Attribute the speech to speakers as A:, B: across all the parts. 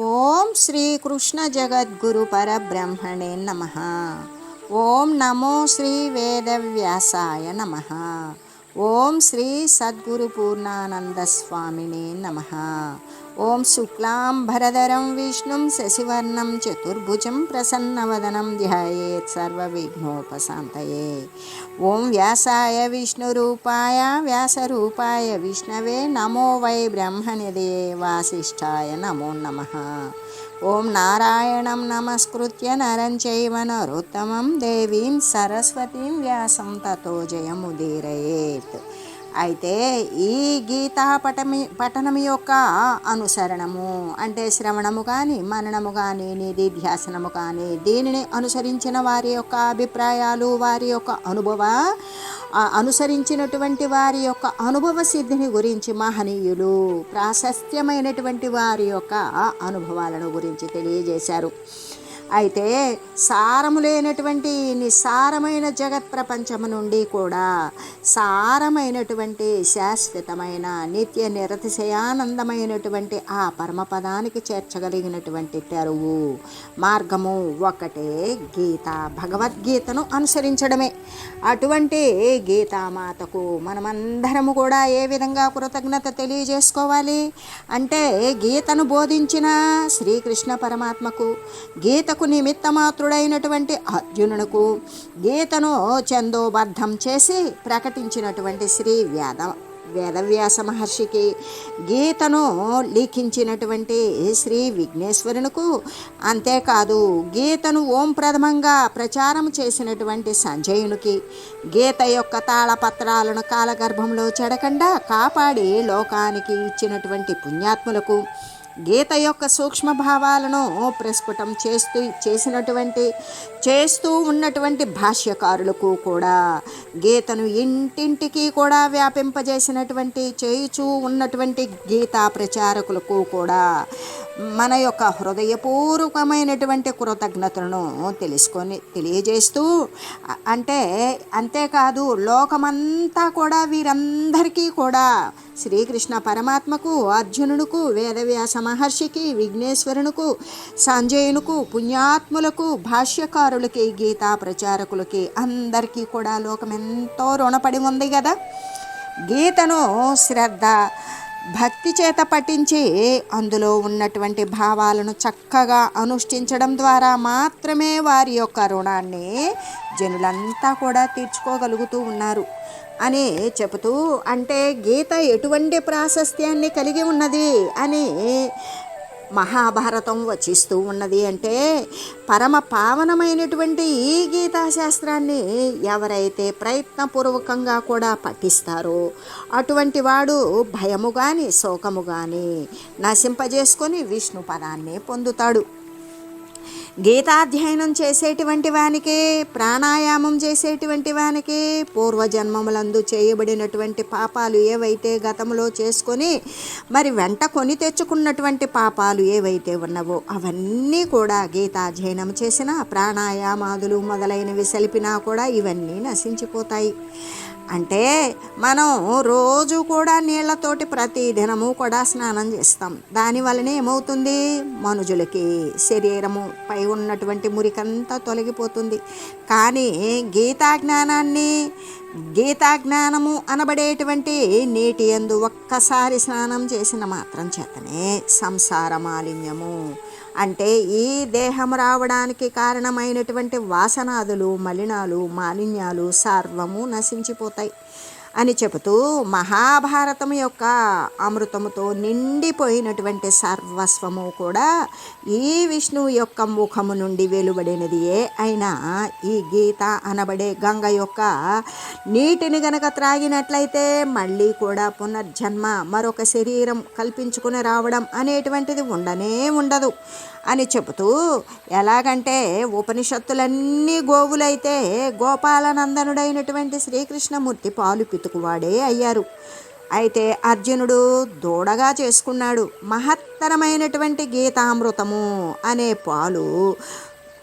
A: ఓం శ్రీ కృష్ణ జగద్గురు పరబ్రహ్మణే నమః. ఓం నమో శ్రీ వేదవ్యాసాయ నమః. ఓం శ్రీ సద్గురు పూర్ణానంద స్వామినే నమః. ఓం శుక్లాంబరధరం విష్ణుం శశివర్ణం చతుర్భుజం ప్రసన్నవదనం ధ్యాయేత్ సర్వవిఘ్నోపశాంతయే. ఓం వ్యాసాయ విష్ణురూపాయ వ్యాసరూపాయ విష్ణవే నమో వై బ్రహ్మనిధే వాసిష్ఠాయ నమో నమః. ఓం నారాయణం నమస్కృత్య నరం చైవ నరోత్తమం దేవీం సరస్వతీం వ్యాసం తతో జయముదీరయేత్. అయితే ఈ గీతా పఠనం యొక్క అనుసరణము అంటే శ్రవణము కానీ మననము కానీ నిధిధ్యాసనము కానీ దీనిని అనుసరించిన వారి యొక్క అభిప్రాయాలు వారి యొక్క అనుసరించినటువంటి వారి యొక్క అనుభవ సిద్ధిని గురించి మహనీయులు ప్రాశస్త్యమైనటువంటి వారి యొక్క అనుభవాలను గురించి తెలియజేశారు. అయితే సారము లేనటువంటి నిస్సారమైన జగత్ ప్రపంచము నుండి కూడా సారమైనటువంటి శాశ్వతమైన నిత్య నిరతిశయానందమైనటువంటి ఆ పరమపదానికి చేర్చగలిగినటువంటి తెరువు మార్గము ఒకటే గీత, భగవద్గీతను అనుసరించడమే. అటువంటి గీతామాతకు మనమందరము కూడా ఏ విధంగా కృతజ్ఞత తెలియజేసుకోవాలి అంటే గీతను బోధించిన శ్రీకృష్ణ పరమాత్మకు, గీతకు నిమిత్తమాత్రుడైనటువంటి అర్జునునకు, గీతను ఛందోబద్ధం చేసి ప్రకటించినటువంటి శ్రీ వేదవ్యాస మహర్షికి, గీతను లిఖించినటువంటి శ్రీ విఘ్నేశ్వరునికు, అంతేకాదు గీతను ఓం ప్రథమంగా ప్రచారం చేసినటువంటి సంజయునికి, గీత యొక్క తాళపత్రాలను కాలగర్భంలో చెడకుండా కాపాడి లోకానికి ఇచ్చినటువంటి పుణ్యాత్ములకు, గీత యొక్క సూక్ష్మ భావాలను ప్రస్ఫుటం చేస్తూ ఉన్నటువంటి భాష్యకారులకు కూడా, గీతను ఇంటింటికి కూడా వ్యాపింపజేసినటువంటి చేయుచూ ఉన్నటువంటి గీతా ప్రచారకులకు కూడా మన యొక్క హృదయపూర్వకమైనటువంటి కృతజ్ఞతలను తెలియజేస్తూ అంతేకాదు లోకమంతా కూడా వీరందరికీ కూడా శ్రీకృష్ణ పరమాత్మకు, అర్జునునకు, వేదవ్యాస మహర్షికి, విఘ్నేశ్వరునకు, సంజయునకు, పుణ్యాత్ములకు, భాష్యకారులకి, గీతా ప్రచారకులకి అందరికీ కూడా లోకం ఎంతో రుణపడి ఉంది కదా. గీతను శ్రద్ధ భక్తి చేత పఠించి అందులో ఉన్నటువంటి భావాలను చక్కగా అనుష్ఠించడం ద్వారా మాత్రమే వారి యొక్క రుణాన్ని జనులంతా కూడా తీర్చుకోగలుగుతూ ఉన్నారు అని చెబుతూ, అంటే గీత ఎటువంటి ప్రాశస్త్యాన్ని కలిగి ఉన్నది అని మహాభారతం వచిస్తూ ఉన్నది అంటే పరమ పావనమైనటువంటి ఈ గీతాశాస్త్రాన్ని ఎవరైతే ప్రయత్నపూర్వకంగా కూడా పఠిస్తారో అటువంటి వాడు భయము కానీ శోకము కానీ నశింపజేసుకొని విష్ణు పదాన్ని పొందుతాడు. గీతాధ్యయనం చేసేటువంటి వానికి, ప్రాణాయామం చేసేటువంటి వానికి పూర్వజన్మములందు చేయబడినటువంటి పాపాలు ఏవైతే గతంలో చేసుకొని మరి వెంట కొని తెచ్చుకున్నటువంటి పాపాలు ఏవైతే ఉన్నవో అవన్నీ కూడా గీతాధ్యయనం చేసిన ప్రాణాయామాదులు మొదలైనవి సలిపినా కూడా ఇవన్నీ నశించిపోతాయి. అంటే మనం రోజు కూడా నీళ్లతోటి ప్రతిదినము కూడా స్నానం చేస్తాం. దానివల్లనే ఏమవుతుంది, మనుషులకి శరీరము పై ఉన్నటువంటి మురికంతా తొలగిపోతుంది. కానీ గీతాజ్ఞానము అనబడేటువంటి నీటి యందు ఒక్కసారి స్నానం చేసిన మాత్రం చేతనే సంసార మాలిన్యము అంటే ఈ దేహం రావడానికి కారణమైనటువంటి వాసనాదులు, మలినాలు, మాలిన్యాలు సర్వము నశించిపోతాయి అని చెబుతూ మహాభారతం యొక్క అమృతముతో నిండిపోయినటువంటి సర్వస్వము కూడా ఈ విష్ణువు యొక్క ముఖము నుండి వెలువడినది అయినా ఈ గీత అనబడే గంగ యొక్క నీటిని గనక త్రాగినట్లయితే మళ్ళీ కూడా పునర్జన్మ మరొక శరీరం కల్పించుకుని రావడం అనేటువంటిది ఉండదు అని చెబుతూ, ఎలాగంటే ఉపనిషత్తులన్నీ గోవులైతే గోపాలనందనుడైనటువంటి శ్రీకృష్ణమూర్తి పాలు పితుకువాడే అయ్యారు. అయితే అర్జునుడు దూడగా చేసుకున్నాడు. మహత్తరమైనటువంటి గీతామృతము అనే పాలు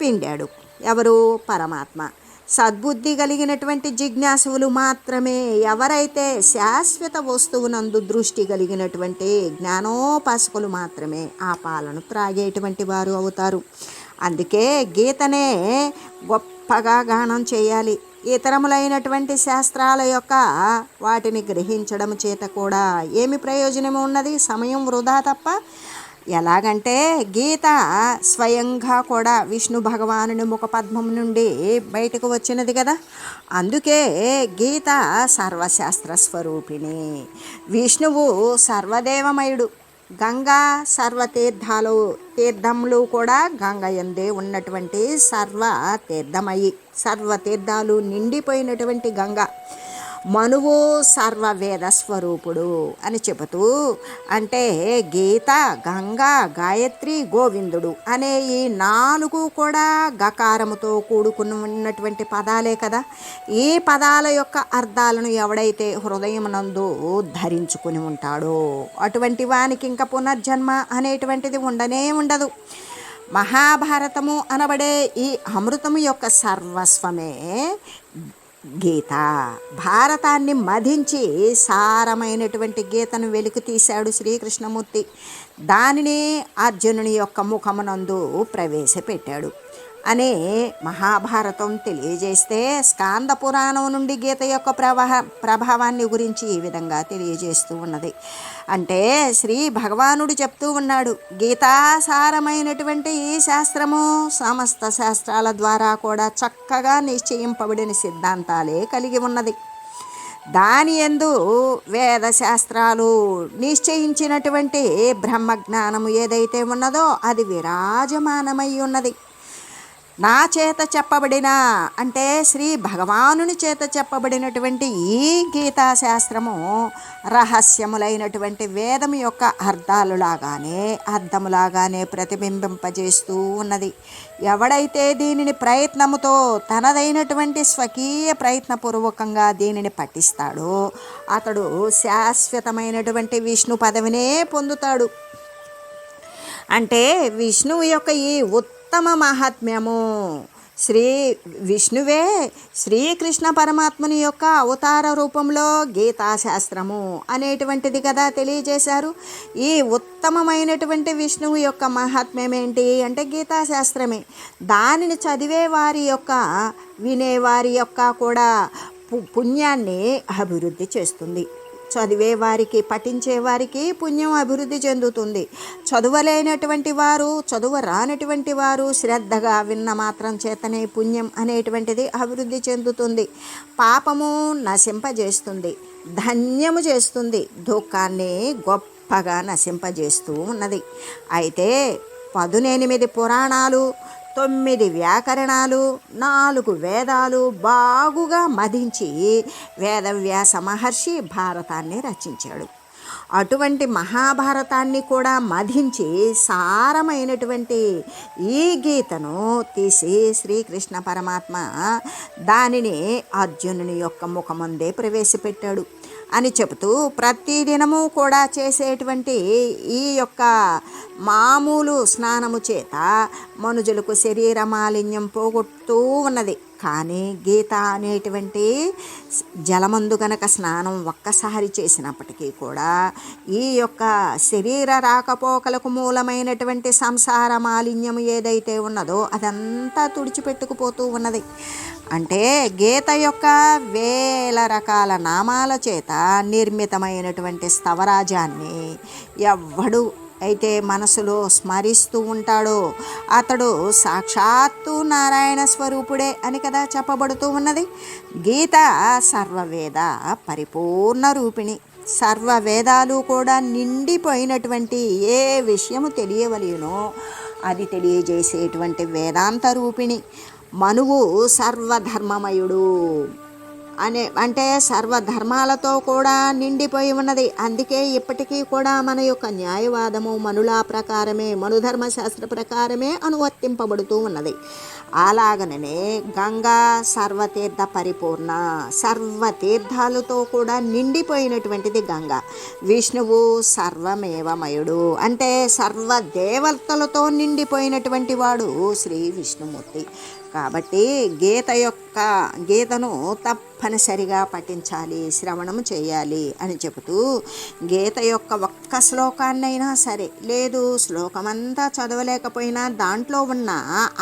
A: పిండాడు ఎవరు, పరమాత్మ. సద్బుద్ధి కలిగినటువంటి జిజ్ఞాసువులు మాత్రమే, ఎవరైతే శాశ్వత వస్తువునందు దృష్టి కలిగినటువంటి జ్ఞానోపాసకులు మాత్రమే ఆ పాలను త్రాగేటువంటి వారు అవుతారు. అందుకే గీతనే గొప్పగా గానం చేయాలి. ఇతరములైనటువంటి శాస్త్రాల యొక్క వాటిని గ్రహించడం చేత కూడా ఏమి ప్రయోజనం ఉన్నది? సమయం వృధా తప్ప. ఎలాగంటే గీత స్వయంగా కూడా విష్ణు భగవానుని ముఖపద్మం నుండి బయటకు వచ్చినది కదా. అందుకే గీత సర్వశాస్త్ర స్వరూపిణి. విష్ణువు సర్వదేవమయుడు. గంగా తీర్థములు కూడా గంగ యందే ఉన్నటువంటి సర్వ తీర్థమయి, సర్వతీర్థాలు నిండిపోయినటువంటి గంగ. మనువు సర్వవేద స్వరూపుడు అని చెబుతూ, అంటే గీత, గంగా, గాయత్రి, గోవిందుడు అనే ఈ 4 కూడా గకారముతో కూడుకుని ఉన్నటువంటి పదాలే కదా. ఈ పదాల యొక్క అర్థాలను ఎవడైతే హృదయమునందు ధరించుకుని ఉంటాడో అటువంటి వానికి ఇంకా పునర్జన్మ అనేటువంటిది ఉండనే ఉండదు. మహాభారతము అనబడే ఈ అమృతము యొక్క సర్వస్వమే గీత. భారతాన్ని మధించి సారమైనటువంటి గీతను వెలికి తీశాడు శ్రీకృష్ణమూర్తి. దానిని అర్జునుని యొక్క ముఖమునందు ప్రవేశపెట్టాడు అని మహాభారతం తెలియజేస్తే, స్కాంద పురాణం నుండి గీత యొక్క ప్రభావాన్ని గురించి ఈ విధంగా తెలియజేస్తూ ఉన్నది. అంటే శ్రీ భగవానుడు చెప్తూ ఉన్నాడు, గీతాసారమైనటువంటి ఈ శాస్త్రము సమస్త శాస్త్రాల ద్వారా కూడా చక్కగా నిశ్చయింపబడిన సిద్ధాంతాలే కలిగి ఉన్నది. దాని యందు వేదశాస్త్రాలు నిశ్చయించినటువంటి బ్రహ్మజ్ఞానము ఏదైతే ఉన్నదో అది విరాజమానమై ఉన్నది. నా చేత చెప్పబడిన, అంటే శ్రీ భగవానుని చేత చెప్పబడినటువంటి ఈ గీతాశాస్త్రము రహస్యములైనటువంటి వేదము యొక్క అర్థములాగానే ప్రతిబింబింపజేస్తూ ఉన్నది. ఎవడైతే దీనిని ప్రయత్నముతో తనదైనటువంటి స్వకీయ ప్రయత్నపూర్వకంగా దీనిని పఠిస్తాడో అతడు శాశ్వతమైనటువంటి విష్ణు పదవినే పొందుతాడు. అంటే విష్ణువు యొక్క ఈ ఉత్తమ మహాత్మ్యము, శ్రీ విష్ణువే శ్రీకృష్ణ పరమాత్మని యొక్క అవతార రూపంలో గీతాశాస్త్రము అనేటువంటిది కదా తెలియజేశారు. ఈ ఉత్తమమైనటువంటి విష్ణువు యొక్క మహాత్మ్యం ఏంటి అంటే గీతాశాస్త్రమే. దానిని చదివే వారి యొక్క, వినేవారి యొక్క కూడా పుణ్యాన్ని అభివృద్ధి చేస్తుంది. చదివేవారికి, పఠించేవారికి పుణ్యం అభివృద్ధి చెందుతుంది. చదువలేనటువంటి వారు, చదువు రానటువంటి వారు శ్రద్ధగా విన్న మాత్రం చేతనే పుణ్యం అనేటువంటిది అభివృద్ధి చెందుతుంది. పాపము నశింపజేస్తుంది, ధన్యము చేస్తుంది, దుఃఖాన్ని గొప్పగా నశింపజేస్తూ ఉన్నది. అయితే 18 పురాణాలు, 9 వ్యాకరణాలు, 4 వేదాలు బాగుగా మదించి వేదవ్యాస మహర్షి భారతాన్ని రచించాడు. అటువంటి మహాభారతాన్ని కూడా మధించి సారమైనటువంటి ఈ గీతను తీసి శ్రీకృష్ణ పరమాత్మ దానిని అర్జునుని యొక్క ముఖమందే ప్రవేశపెట్టాడు అని చెబుతూ, ప్రతిదినము కూడా చేసేటువంటి ఈ యొక్క మామూలు స్నానము చేత మనుజులకు శరీర మాలిన్యం పోగొడుతూ ఉన్నది. కానీ గీత అనేటువంటి జలమందు గనక స్నానం ఒక్కసారి చేసినప్పటికీ కూడా ఈ యొక్క శరీర రాకపోకలకు మూలమైనటువంటి సంసార మాలిన్యం ఏదైతే ఉన్నదో అదంతా తుడిచిపెట్టుకుపోతూ ఉన్నది. అంటే గీత యొక్క వేల రకాల నామాల చేత నిర్మితమైనటువంటి స్తవరాజాన్ని ఎవ్వడు అయితే మనసులో స్మరిస్తూ ఉంటాడో అతడు సాక్షాత్తు నారాయణ స్వరూపుడే అని కదా చెప్పబడుతూ ఉన్నది. గీత సర్వవేద పరిపూర్ణ రూపిణి. సర్వవేదాలు కూడా నిండిపోయినటువంటి ఏ విషయము తెలియవలెనో అది తెలియజేసేటువంటి వేదాంత రూపిణి. మనువు సర్వధర్మమయుడు అంటే సర్వధర్మాలతో కూడా నిండిపోయి ఉన్నది. అందుకే ఇప్పటికీ కూడా మన యొక్క న్యాయవాదము మనులా ప్రకారమే, మనుధర్మశాస్త్ర ప్రకారమే అనువర్తింపబడుతూ ఉన్నది. అలాగనే గంగా సర్వతీర్థ పరిపూర్ణ, సర్వతీర్థాలతో కూడా నిండిపోయినటువంటిది గంగా. విష్ణువు సర్వమేవమయుడు అంటే సర్వదేవతలతో నిండిపోయినటువంటి వాడు శ్రీ విష్ణుమూర్తి. కాబట్టి యొక్క గీతను తప్పనిసరిగా పఠించాలి, శ్రవణం చేయాలి అని చెబుతూ గీత యొక్క ఒక్క శ్లోకాన్నైనా సరే, లేదు శ్లోకమంతా చదవలేకపోయినా దాంట్లో ఉన్న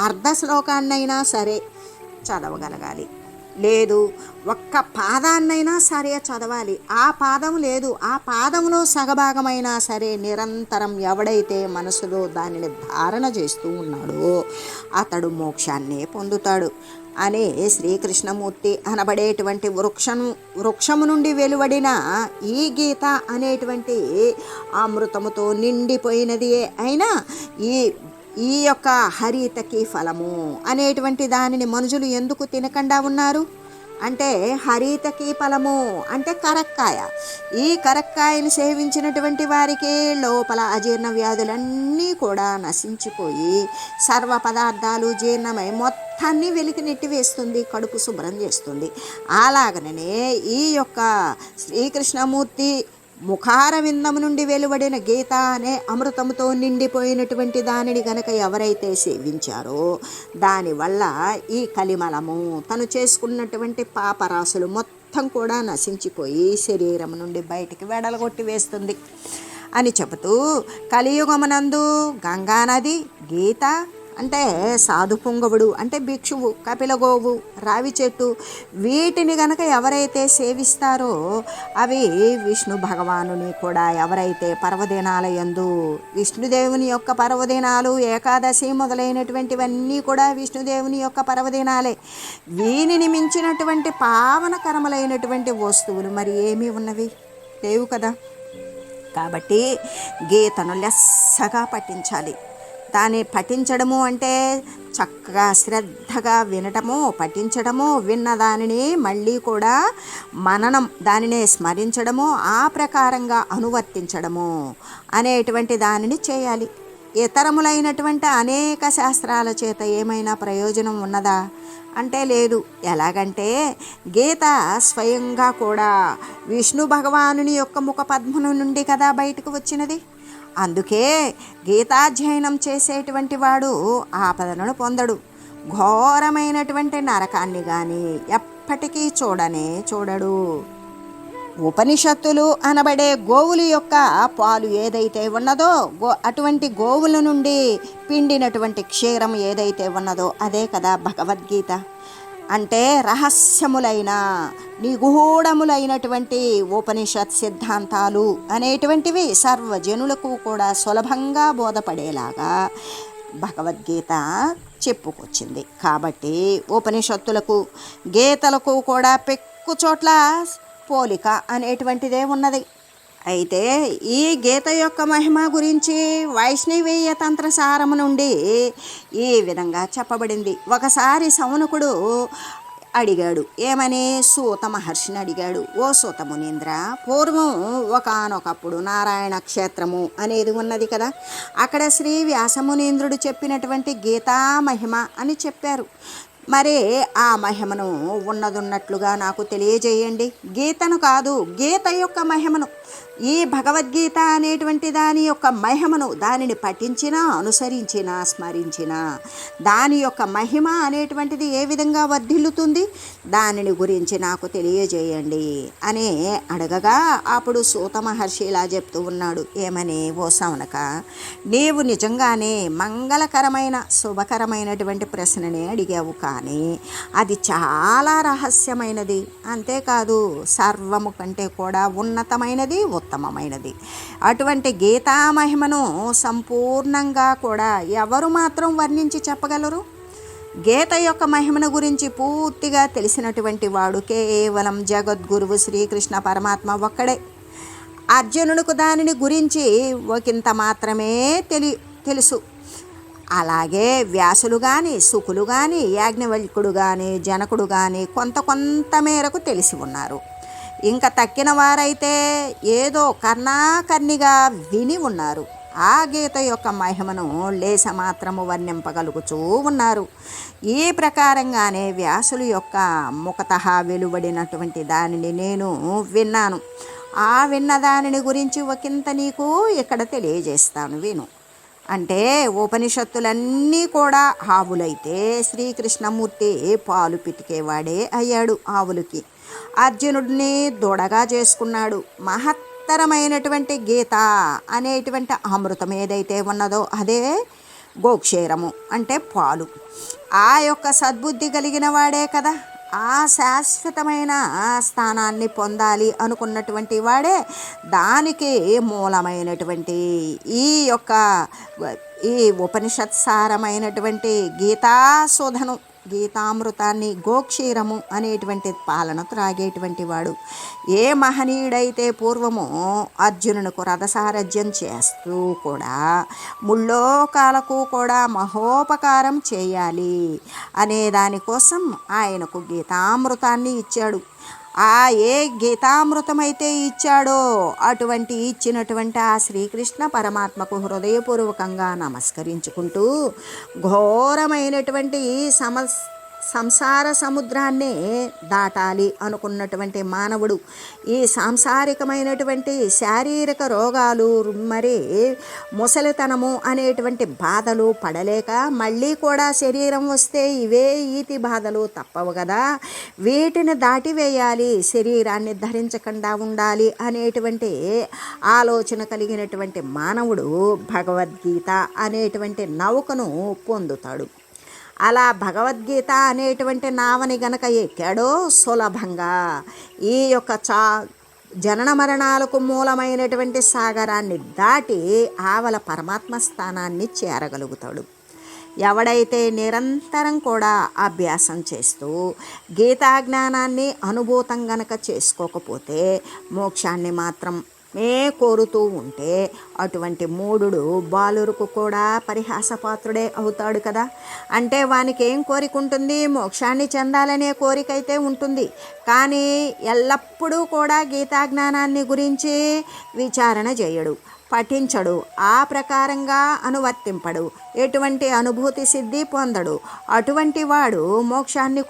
A: అర్ధ శ్లోకాన్నైనా సరే చదవగలగాలి, లేదు ఒక్క పాదాన్నైనా సరే చదవాలి. ఆ పాదం లేదు, ఆ పాదంలో సగభాగమైనా సరే నిరంతరం ఎవడైతే మనసులో దానిని ధారణ చేస్తూ ఉన్నాడో అతడు మోక్షాన్నే పొందుతాడు అనే శ్రీకృష్ణమూర్తి అనబడేటువంటి వృక్షము నుండి వెలువడిన ఈ గీత అనేటువంటి అమృతముతో నిండిపోయినది అయినా ఈ యొక్క హరితకి ఫలము అనేటువంటి దానిని మనుషులు ఎందుకు తినకుండా ఉన్నారు అంటే, హరితకి ఫలము అంటే కరక్కాయ. ఈ కరక్కాయను సేవించినటువంటి వారికి లోపల అజీర్ణ వ్యాధులన్నీ కూడా నశించిపోయి సర్వ పదార్థాలు జీర్ణమై మొత్తాన్ని వెలికి నెట్టివేస్తుంది, కడుపు శుభ్రం చేస్తుంది. అలాగనే ఈ యొక్క శ్రీకృష్ణమూర్తి ముఖారవిందము నుండి వెలువడిన గీత అనే అమృతముతో నిండిపోయినటువంటి దానిని గనక ఎవరైతే సేవించారో దానివల్ల ఈ కలిమలము తను చేసుకున్నటువంటి పాపరాశులు మొత్తం కూడా నశించిపోయి శరీరం నుండి బయటికి వెడలగొట్టి వేస్తుంది అని చెబుతూ, కలియుగమునందు గంగానది, గీత అంటే సాధు పుంగవుడు అంటే భిక్షువు, కపిలగోవు, రావి చెట్టు వీటిని గనక ఎవరైతే సేవిస్తారో అవి విష్ణు భగవానుని కూడా ఎవరైతే పర్వదినాల యందు విష్ణుదేవుని యొక్క పర్వదినాలు, ఏకాదశి మొదలైనటువంటివన్నీ కూడా విష్ణుదేవుని యొక్క పర్వదినాలే. వీనిని మించినటువంటి పావనకరములైనటువంటి వస్తువులు మరి ఏమీ ఉన్నవి లేవు కదా. కాబట్టి గీతను లెస్సగా పఠించాలి. దాన్ని పఠించడము అంటే చక్కగా శ్రద్ధగా వినటము, పఠించడము, విన్న దానిని మళ్ళీ కూడా మననం, దానినే స్మరించడము, ఆ ప్రకారంగా అనువర్తించడము అనేటువంటి దానిని చేయాలి. ఇతరములైనటువంటి అనేక శాస్త్రాల చేత ఏమైనా ప్రయోజనం ఉన్నదా అంటే లేదు. ఎలాగంటే గీత స్వయంగా కూడా విష్ణు భగవానుని యొక్క ముఖ పద్మను నుండి కదా బయటకు వచ్చినది. అందుకే గీతాధ్యయనం చేసేటువంటి వాడు ఆపదలను పొందడు, ఘోరమైనటువంటి నరకాన్ని కానీ ఎప్పటికీ చూడడు. ఉపనిషత్తులు అనబడే గోవుల యొక్క పాలు ఏదైతే ఉన్నదో అటువంటి గోవుల నుండి పిండినటువంటి క్షీరం ఏదైతే ఉన్నదో అదే కదా భగవద్గీత. అంటే రహస్యములైన నిగూఢములైనటువంటి ఉపనిషత్ సిద్ధాంతాలు అనేటువంటివి సర్వజనులకు కూడా సులభంగా బోధపడేలాగా భగవద్గీత చెప్పుకొచ్చింది. కాబట్టి ఉపనిషత్తులకు గీతలకు కూడా పెక్కు చోట్ల పోలిక అనేటువంటిదే ఉన్నది. అయితే ఈ గీత యొక్క మహిమ గురించి వైష్ణవీయ తంత్రసారము నుండి ఈ విధంగా చెప్పబడింది. ఒకసారి సౌనకుడు అడిగాడు, ఏమని? సూత మహర్షిని అడిగాడు, ఓ సూత మునీంద్ర, పూర్వం ఒకానొకప్పుడు నారాయణ క్షేత్రము అనేది ఉన్నది కదా, అక్కడ శ్రీ వ్యాసమునీంద్రుడు చెప్పినటువంటి గీతా మహిమ అని చెప్పారు. మరి ఆ మహిమను ఉన్నదున్నట్లుగా నాకు తెలియజేయండి. గీతను కాదు, గీత యొక్క మహిమను, ఈ భగవద్గీత అనేటువంటి దాని యొక్క మహిమను, దానిని పఠించినా, అనుసరించినా, స్మరించినా దాని యొక్క మహిమ అనేటువంటిది ఏ విధంగా వర్ధిల్లుతుంది, దానిని గురించి నాకు తెలియజేయండి అని అడగగా అప్పుడు సూత మహర్షి ఇలా చెప్తూ ఉన్నాడు, ఏమని? ఓ సౌనక, నీవు నిజంగానే మంగళకరమైన శుభకరమైనటువంటి ప్రశ్ననే అడిగావు, కానీ అది చాలా రహస్యమైనది. అంతేకాదు సర్వము కంటే కూడా ఉన్నతమైనది, ఉత్తమమైనది. అటువంటి గీతా మహిమను సంపూర్ణంగా కూడా ఎవరు మాత్రం వర్ణించి చెప్పగలరు? గీత యొక్క మహిమను గురించి పూర్తిగా తెలిసినటువంటి వాడు కేవలం జగద్గురువు శ్రీకృష్ణ పరమాత్మ ఒక్కడే. అర్జునుడికి దానిని గురించి ఒకంత మాత్రమే తెలుసు. అలాగే వ్యాసులు కానీ, శుకులు కానీ, యాజ్ఞవల్కుడు కానీ, జనకుడు కానీ కొంత మేరకు తెలిసి ఉన్నారు. ఇంకా తక్కిన వారైతే ఏదో కర్ణాకర్ణిగా విని ఉన్నారు. ఆ గీత యొక్క మహిమను లేస మాత్రము వర్ణింపగలుగుతూ ఉన్నారు. ఈ ప్రకారంగానే వ్యాసుల యొక్క ముఖతః వెలువడినటువంటి దానిని నేను విన్నాను. ఆ విన్న దానిని గురించి ఒకంత నీకు ఇక్కడ తెలియజేస్తాను, విను. అంటే ఉపనిషత్తులన్నీ కూడా ఆవులైతే శ్రీకృష్ణమూర్తి పాలు పితికేవాడే అయ్యాడు ఆవులకి. అర్జునుడిని దూడగా చేసుకున్నాడు. మహత్తరమైనటువంటి గీత అనేటువంటి అమృతం ఏదైతే ఉన్నదో అదే గోక్షేరము అంటే పాలు. ఆ యొక్క సద్బుద్ధి కలిగిన వాడే కదా ఆ శాశ్వతమైన స్థానాన్ని పొందాలి అనుకున్నటువంటి వాడే దానికి మూలమైనటువంటి ఈ యొక్క ఈ ఉపనిషత్సారమైనటువంటి గీతాశోధను గీతామృతాన్ని గోక్షీరము అనేటువంటి పాలన త్రాగేటువంటి వాడు. ఏ మహనీయుడైతే పూర్వము అర్జునునికి రథసారథ్యం చేస్తూ కూడా ముల్లోకాలకు కూడా మహోపకారం చేయాలి అనే దానికోసం ఆయనకు గీతామృతాన్ని ఇచ్చాడు. ఆ ఏ గీతామృతమైతే ఇచ్చాడో అటువంటి ఇచ్చినటువంటి ఆ శ్రీకృష్ణ పరమాత్మకు హృదయపూర్వకంగా నమస్కరించుకుంటూ ఘోరమైనటువంటి సంసార సముద్రాన్ని దాటాలి అనుకున్నటువంటి మానవుడు ఈ సాంసారికమైనటువంటి శారీరక రోగాలు మరి ముసలితనము అనేటువంటి బాధలు పడలేక మళ్ళీ కూడా శరీరం వస్తే ఇవే ఈతి బాధలు తప్పవు కదా, వీటిని దాటివేయాలి, శరీరాన్ని ధరించకుండా ఉండాలి అనేటువంటి ఆలోచన కలిగినటువంటి మానవుడు భగవద్గీత అనేటువంటి నౌకను పొందుతాడు. అలా భగవద్గీత అనేటువంటి నావని గనక ఎక్కాడో సులభంగా ఈ యొక్క జనన మరణాలకు మూలమైనటువంటి సాగరాన్ని దాటి ఆవల పరమాత్మ స్థానాన్ని చేరగలుగుతాడు. ఎవడైతే నిరంతరం కూడా అభ్యాసం చేస్తూ గీతాజ్ఞానాన్ని అనుభూతం గనక చేసుకోకపోతే మోక్షాన్ని మాత్రం కోరుతూ ఉంటే అటువంటి మూఢుడు బాలురకు కూడా పరిహాసపాత్రుడే అవుతాడు కదా. అంటే వానికి ఏం కోరిక ఉంటుంది? మోక్షాన్ని చెందాలనే కోరిక అయితే ఉంటుంది, కానీ ఎల్లప్పుడూ కూడా గీతాజ్ఞానాన్ని గురించి విచారణ చేయడు, పఠించడు, ఆ ప్రకారంగా అనువర్తింపడు, ఎటువంటి అనుభూతి సిద్ధి పొందడు. అటువంటి వాడు మోక్షాన్ని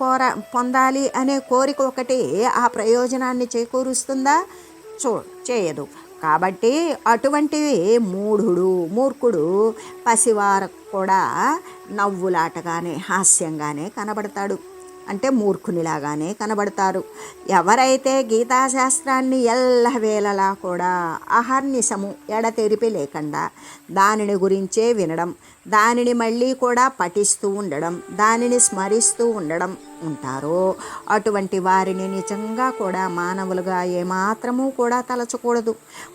A: పొందాలి అనే కోరిక ఒకటి ఆ ప్రయోజనాన్ని చేకూరుస్తుందా? చేయదు. కాబట్టి అటువంటివి మూర్ఖుడు పసివారకు కూడా నవ్వులాటగానే హాస్యంగానే కనబడతాడు, అంటే మూర్ఖునిలాగానే కనబడతారు. ఎవరైతే గీతాశాస్త్రాన్ని ఎల్లవేళలా కూడా అహర్నిశము ఎడతెరిపి లేకుండా దానిని గురించే వినడం, దానిని మళ్ళీ కూడా పఠిస్తూ ఉండడం, దానిని స్మరిస్తూ ఉండడం ఉంటారో అటువంటి వారిని నిజంగా కూడా మానవులుగా ఏమాత్రమూ కూడా తలచకూడదు.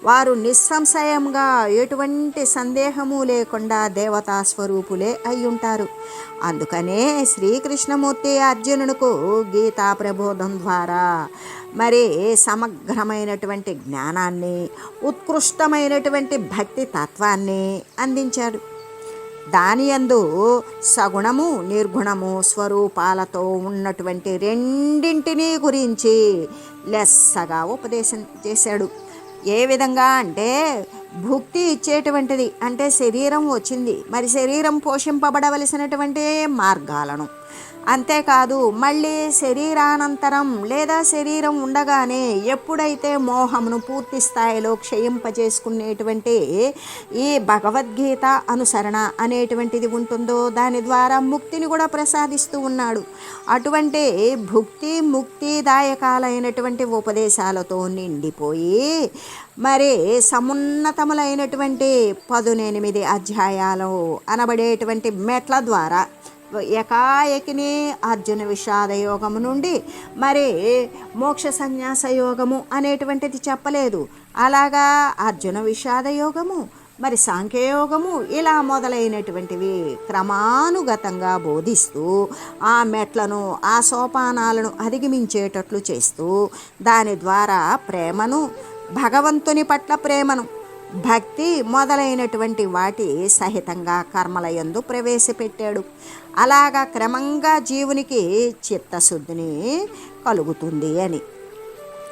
A: వారు నిస్సంశయంగా ఎటువంటి సందేహము లేకుండా దేవతా స్వరూపులే అయి ఉంటారు. అందుకనే శ్రీకృష్ణమూర్తి అర్జునునకు గీతా ప్రబోధం ద్వారా మరి సమగ్రమైనటువంటి జ్ఞానాన్ని, ఉత్కృష్టమైనటువంటి భక్తి తత్వాన్ని అందించాడు. దానియందు సగుణము నిర్గుణము స్వరూపాలతో ఉన్నటువంటి రెండింటినీ గురించి లెస్సగా ఉపదేశం చేశాడు. ఏ విధంగా అంటే భుక్తి ఇచ్చేటువంటిది, అంటే శరీరం వచ్చింది, మరి శరీరం పోషింపబడవలసినటువంటి మార్గాలను, అంతేకాదు మళ్ళీ శరీరానంతరం లేదా శరీరం ఉండగానే ఎప్పుడైతే మోహమును పూర్తి స్థాయిలో క్షయింపజేసుకునేటువంటి ఈ భగవద్గీత అనుసరణ అనేటువంటిది ఉంటుందో దాని ద్వారా ముక్తిని కూడా ప్రసాదిస్తూ ఉన్నాడు. అటువంటి భుక్తి ముక్తిదాయకాలైనటువంటి ఉపదేశాలతో నిండిపోయి మరి సమున్నతములైనటువంటి 18 అధ్యాయాలు అనబడేటువంటి మెట్ల ద్వారా ఏకాఏకిని అర్జున విషాద యోగము నుండి మరి మోక్ష సన్యాస యోగము అనేటువంటిది చెప్పలేదు. అలాగా అర్జున విషాద యోగము, మరి సాంఖ్యయోగము, ఇలా మొదలైనటువంటివి క్రమానుగతంగా బోధిస్తూ ఆ మెట్లను, ఆ సోపానాలను అధిగమించేటట్లు చేస్తూ దాని ద్వారా ప్రేమను, భగవంతుని పట్ల ప్రేమను, భక్తి మొదలైనటువంటి వాటి సహితంగా కర్మలయందు ప్రవేశపెట్టాడు. అలాగా క్రమంగా జీవునికి చిత్తశుద్ధిని కలుగుతుంది అని.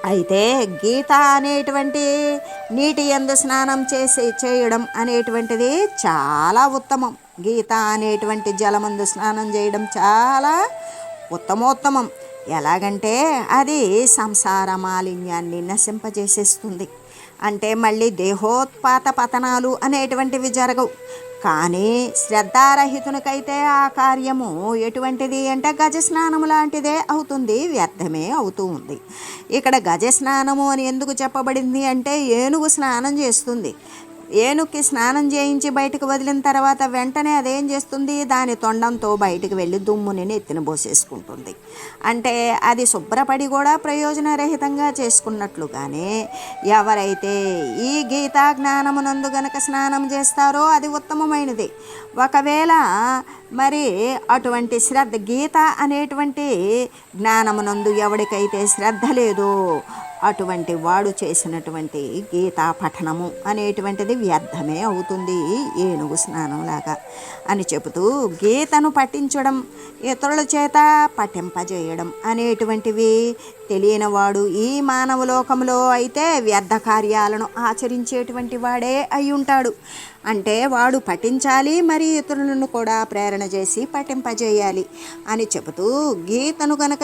A: అయితే గీత అనేటువంటి నీటి యందు స్నానం చేయడం అనేటువంటిది చాలా ఉత్తమం. గీత అనేటువంటి జలమందు స్నానం చేయడం చాలా ఉత్తమోత్తమం. ఎలాగంటే అది సంసార మాలిన్యాన్ని నశింపజేసేస్తుంది. అంటే మళ్ళీ దేహోత్పాత పతనాలు అనేటువంటివి జరగవు. కానీ శ్రద్ధారహితునికైతే ఆ కార్యము ఎటువంటిది అంటే గజ స్నానము లాంటిదే అవుతుంది, వ్యర్థమే అవుతూ ఉంది. ఇక్కడ గజ స్నానము అని ఎందుకు చెప్పబడింది అంటే ఏనుగు స్నానం చేస్తుంది. ఏనుగుకి స్నానం చేయించి బయటకు వదిలిన తర్వాత వెంటనే అదేం చేస్తుంది, దాని తొండంతో బయటకు వెళ్ళి దుమ్ముని ఎత్తిన పోసేసుకుంటుంది. అంటే అది శుభ్రపడి కూడా ప్రయోజనరహితంగా చేసుకున్నట్లుగానే ఎవరైతే ఈ గీతా జ్ఞానమునందు గనక స్నానం చేస్తారో అది ఉత్తమమైనది. ఒకవేళ మరి అటువంటి శ్రద్ధ గీత అనేటువంటి జ్ఞానమునందు ఎవరికైతే శ్రద్ధ లేదో అటువంటి వాడు చేసినటువంటి గీతా పఠనము అనేటువంటిది వ్యర్థమే అవుతుంది, ఏనుగు స్నానంలాగా అని చెబుతూ గీతను పఠించడం, ఇతరుల చేత పఠింపజేయడం అనేటువంటివి తెలియనివాడు ఈ మానవ లోకంలో అయితే వ్యర్థ కార్యాలను ఆచరించేటువంటి వాడే అయి ఉంటాడు. అంటే వాడు పఠించాలి, మరి ఇతరులను కూడా ప్రేరణ చేసి పఠింపజేయాలి అని చెబుతూ గీతను గనక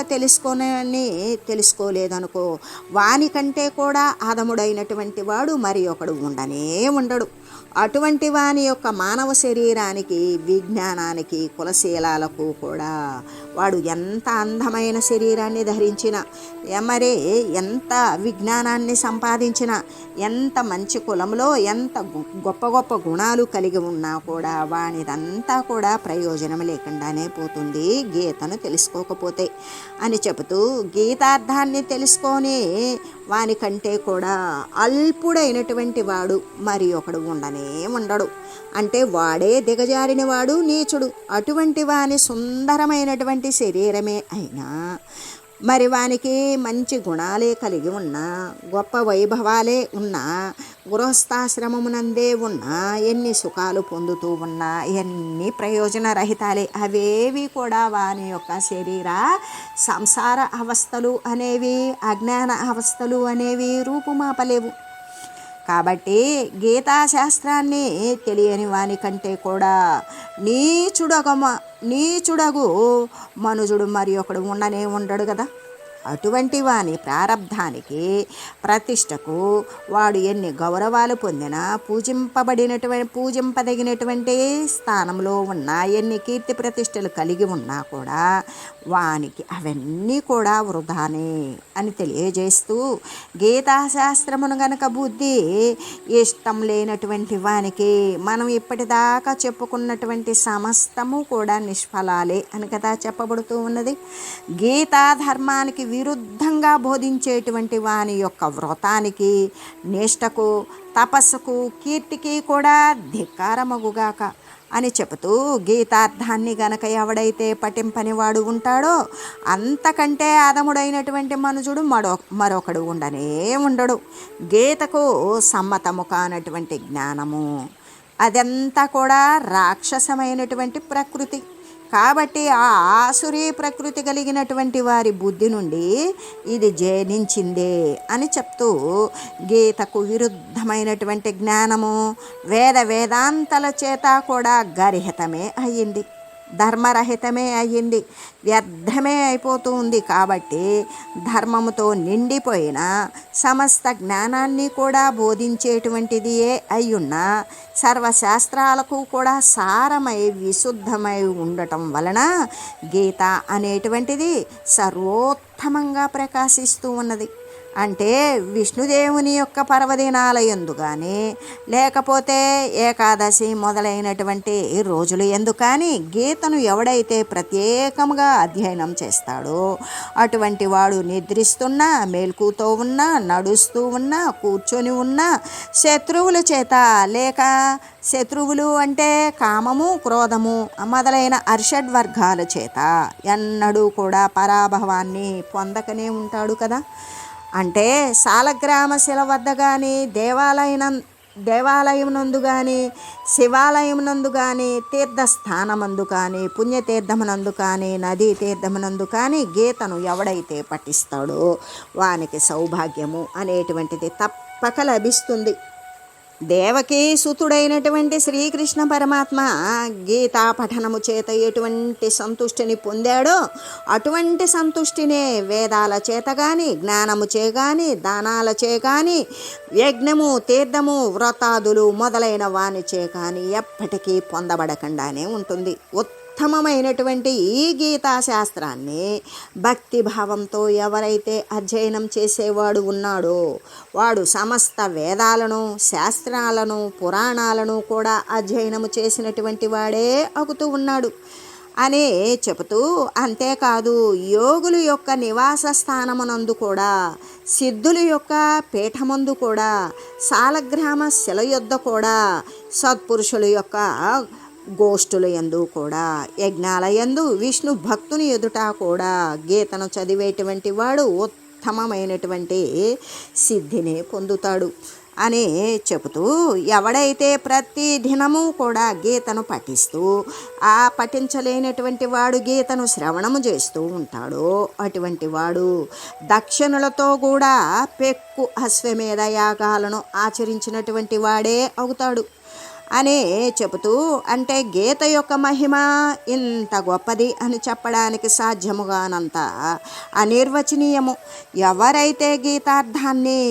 A: తెలుసుకోలేదనుకో వానికంటే కూడా అధముడైనటువంటి వాడు మరి ఒకడు ఉండనే ఉండడు. అటువంటి వాని యొక్క మానవ శరీరానికి, విజ్ఞానానికి, కులశీలాలకు కూడా వాడు ఎంత అందమైన శరీరాన్ని ధరించిన, మరి ఎంత విజ్ఞానాన్ని సంపాదించిన, ఎంత మంచి కులంలో ఎంత గొప్ప గొప్ప గుణాలు కలిగి ఉన్నా కూడా వానిదంతా కూడా ప్రయోజనం లేకుండానే పోతుంది గీతను తెలుసుకోకపోతే అని చెబుతూ గీతార్థాన్ని తెలుసుకొని వానికంటే కూడా అల్పుడైనటువంటి వాడు మరి ఒకడు ఉండడు. అంటే వాడే దిగజారిన వాడు, నీచుడు. అటువంటి వాని సుందరమైనటువంటి శరీరమే అయినా మరి వానికి మంచి గుణాలే కలిగి ఉన్నా, గొప్ప వైభవాలే ఉన్నా, గృహస్థాశ్రమమునందే ఉన్నా, ఎన్ని సుఖాలు పొందుతూ ఉన్నా ఎన్ని ప్రయోజనరహితాలే. అవేవి కూడా వాని యొక్క శరీర సంసార అవస్థలు అనేవి, అజ్ఞాన అవస్థలు అనేవి రూపుమాపలేవు. కాబట్టి గీతాశాస్త్రాన్ని తెలియని వాని కంటే కూడా నీచుడగు మనుజుడు మరి ఒకడు ఉండడు కదా. అటువంటి వాని ప్రారబ్ధానికి, ప్రతిష్టకు వాడు ఎన్ని గౌరవాలు పొందినా, పూజింపదగినటువంటి స్థానంలో ఉన్నా, ఎన్ని కీర్తి ప్రతిష్టలు కలిగి ఉన్నా కూడా వానికి అవన్నీ కూడా వృధానే అని తెలియజేస్తూ గీతాశాస్త్రమును గనక బుద్ధి ఇష్టం లేనటువంటి వానికి మనం ఇప్పటిదాకా చెప్పుకున్నటువంటి సమస్తము కూడా నిష్ఫలాలే అని కదా చెప్పబడుతూ ఉన్నది. గీతా ధర్మానికి విరుద్ధంగా బోధించేటువంటి వాని యొక్క వ్రతానికి, నిష్టకు, తపస్సుకు, కీర్తికి కూడా ధిక్కారమగుగాక అని చెబుతూ గీతార్థాన్ని గనక ఎవడైతే పఠింపని వాడు ఉంటాడో అంతకంటే అధముడైనటువంటి మనుజుడు మరొకడు ఉండడు. గీతకు సమ్మతము కానటువంటి జ్ఞానము అదంతా కూడా రాక్షసమైనటువంటి ప్రకృతి. కాబట్టి ఆ ఆసురీ ప్రకృతి కలిగినటువంటి వారి బుద్ధి నుండి ఇది జనించిందే అని చెప్తూ గీతకు విరుద్ధమైనటువంటి జ్ఞానము వేదాంతాల చేత కూడా గర్హితమే అయ్యింది, ధర్మరహితమే అయ్యింది, వ్యర్థమే అయిపోతూ ఉంది. కాబట్టి ధర్మముతో నిండిపోయిన సమస్త జ్ఞానాన్ని కూడా బోధించేటువంటిది అయ్యున్న సర్వశాస్త్రాలకు కూడా సారమై విశుద్ధమై ఉండటం వలన గీత అనేటువంటిది సర్వోత్తమంగా ప్రకాశిస్తూ ఉన్నది. అంటే విష్ణుదేవుని యొక్క పర్వదినాలయందు కానీ, లేకపోతే ఏకాదశి మొదలైనటువంటి రోజులు ఎందు కానీ గీతను ఎవడైతే ప్రత్యేకంగా అధ్యయనం చేస్తాడో అటువంటి వాడు నిద్రిస్తున్నా, మేల్కుతో ఉన్నా, నడుస్తూ ఉన్నా, కూర్చొని ఉన్నా, శత్రువుల చేత లేక శత్రువులు అంటే కామము, క్రోధము మొదలైన అర్షడ్వర్గాల చేత ఎన్నడూ కూడా పరాభవాన్ని పొందకనే ఉంటాడు కదా. అంటే సాలగ్రామ శిల వద్ద కానీ, దేవాలయం నందు కానీ, శివాలయం నందు కానీ, తీర్థస్థానమందు కానీ, పుణ్యతీర్థమునందు కానీ, నదీ తీర్థమునందు కానీ గీతను ఎవడైతే పఠిస్తాడో వానికి సౌభాగ్యము అనేటువంటిది తప్పక లభిస్తుంది. దేవకీ సుతుడైనటువంటి శ్రీకృష్ణ పరమాత్మ గీతా పఠనము చేత ఎటువంటి సంతుష్టిని పొందాడో అటువంటి సంతుష్టినే వేదాల చేత కానీ, జ్ఞానము చే కానీ, దానాల చే కానీ, యజ్ఞము, తీర్థము, వ్రతాదులు మొదలైన వానిచే కానీ ఎప్పటికీ పొందబడకుండానే ఉంటుంది. ఉత్తమమైనటువంటి ఈ గీతాశాస్త్రాన్ని భక్తిభావంతో ఎవరైతే అధ్యయనం చేసేవాడు ఉన్నాడో వాడు సమస్త వేదాలను, శాస్త్రాలను, పురాణాలను కూడా అధ్యయనము చేసినటువంటి వాడే అవుతూ ఉన్నాడు అని చెబుతూ, అంతేకాదు యోగుల యొక్క నివాస స్థానమునందు కూడా, సిద్ధుల యొక్క పీఠమందు కూడా, సాలగ్రామ శిల యొద్ద కూడా, సత్పురుషుల యొక్క గోష్ఠుల యందు కూడా, యజ్ఞాల యందు, విష్ణు భక్తుని ఎదుట కూడా గీతను చదివేటువంటి వాడు ఉత్తమమైనటువంటి సిద్ధిని పొందుతాడు అని చెబుతూ, ఎవడైతే ప్రతి దినము కూడా గీతను పఠిస్తూ ఆ పఠించలేనటువంటి వాడు గీతను శ్రవణము చేస్తూ ఉంటాడో అటువంటి వాడు దక్షిణలతో కూడా పెక్కు అశ్వమేధ యాగాలను ఆచరించినటువంటి వాడే అవుతాడు అని చెబుతూ, అంటే గీత యొక్క మహిమ ఇంత గొప్పది అని చెప్పడానికి సాధ్యముగానంత అనిర్వచనీయము. ఎవరైతే గీతార్థాన్ని,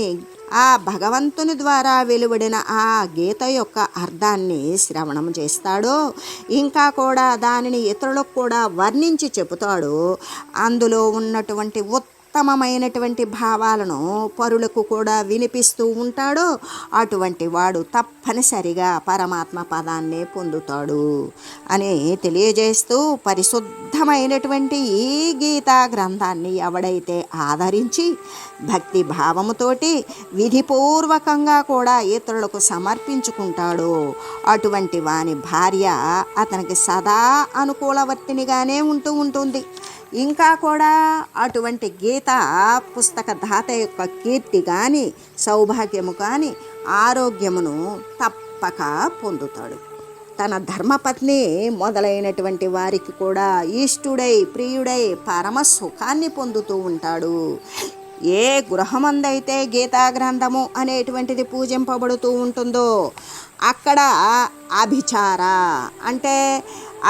A: ఆ భగవంతుని ద్వారా వెలువడిన ఆ గీత యొక్క అర్థాన్ని శ్రవణం చేస్తాడో, ఇంకా కూడా దానిని ఇతరులకు కూడా వర్ణించి చెబుతాడో, అందులో ఉన్నటువంటి ఉత్తమమైనటువంటి భావాలను పరులకు కూడా వినిపిస్తూ ఉంటాడో అటువంటి వాడు తప్పనిసరిగా పరమాత్మ పదాన్నే పొందుతాడు అని తెలియజేస్తూ, పరిశుద్ధమైనటువంటి ఈ గీతా గ్రంథాన్ని ఎవడైతే ఆదరించి భక్తి భావముతోటి విధిపూర్వకంగా కూడా ఇతరులకు సమర్పించుకుంటాడో అటువంటి వాని భార్య అతనికి సదా అనుకూలవర్తినిగానే ఉంటూ ఉంటుంది. ఇంకా కూడా అటువంటి గీత పుస్తక దాత యొక్క కీర్తి కానీ, సౌభాగ్యము కానీ, ఆరోగ్యమును తప్పక పొందుతాడు. తన ధర్మపత్ని మొదలైనటువంటి వారికి కూడా ఇష్టుడై, ప్రియుడై పరమ సుఖాన్ని పొందుతూ ఉంటాడు. ఏ గృహమందైతే గీతా గ్రంథము అనేటువంటిది పూజింపబడుతూ ఉంటుందో అక్కడ అభిచార అంటే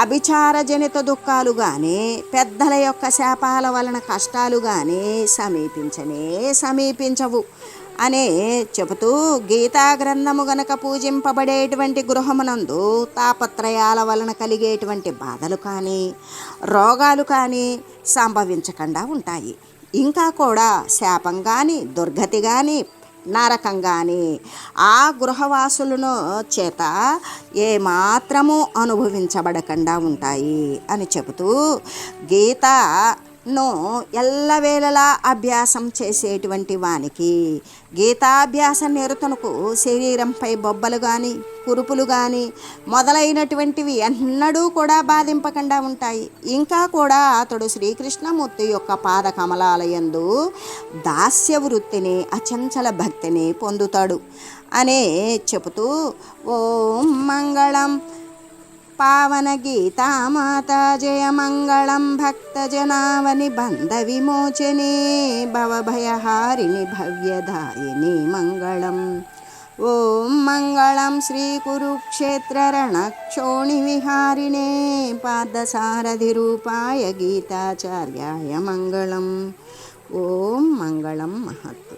A: అభిచార జనిత దుఃఖాలు కానీ, పెద్దల యొక్క శాపాల వలన కష్టాలు కానీ సమీపించవు అనే చెబుతూ, గీతా గ్రంథము గనక పూజింపబడేటువంటి గృహమునందు తాపత్రయాల వలన కలిగేటువంటి బాధలు కానీ, రోగాలు కానీ సంభవించకుండా ఉంటాయి. ఇంకా కూడా శాపం కానీ, దుర్గతి కానీ, నరకం కానీ ఆ గృహవాసులను చేత ఏమాత్రము అనుభవించబడకుండా ఉంటాయి అని చెబుతూ, గీతను ఎల్లవేళలా అభ్యాసం చేసేటువంటి వానికి, గీతాభ్యాస నిరతునకు శరీరంపై బొబ్బలు కానీ, కురుపులు కానీ మొదలైనటువంటివి ఎన్నడూ కూడా బాధింపకుండా ఉంటాయి. ఇంకా కూడా అతడు శ్రీకృష్ణమూర్తి యొక్క పాద కమలాలయందు దాస్య వృత్తిని, అచంచల భక్తిని పొందుతాడు అనే చెబుతూ, ఓం మంగళం పావన గీతామాత జయ మంగళం భక్తజనావని బంధ విమోచనే భవభయహారిణి భవ్యదాయిని మంగళం. ఓం మంగళం శ్రీ కురుక్షేత్ర రణక్షోణి విహారిణే పార్థసారథి రూపాయ గీతాచార్యాయ మంగళం. ఓం మంగళం మహత్.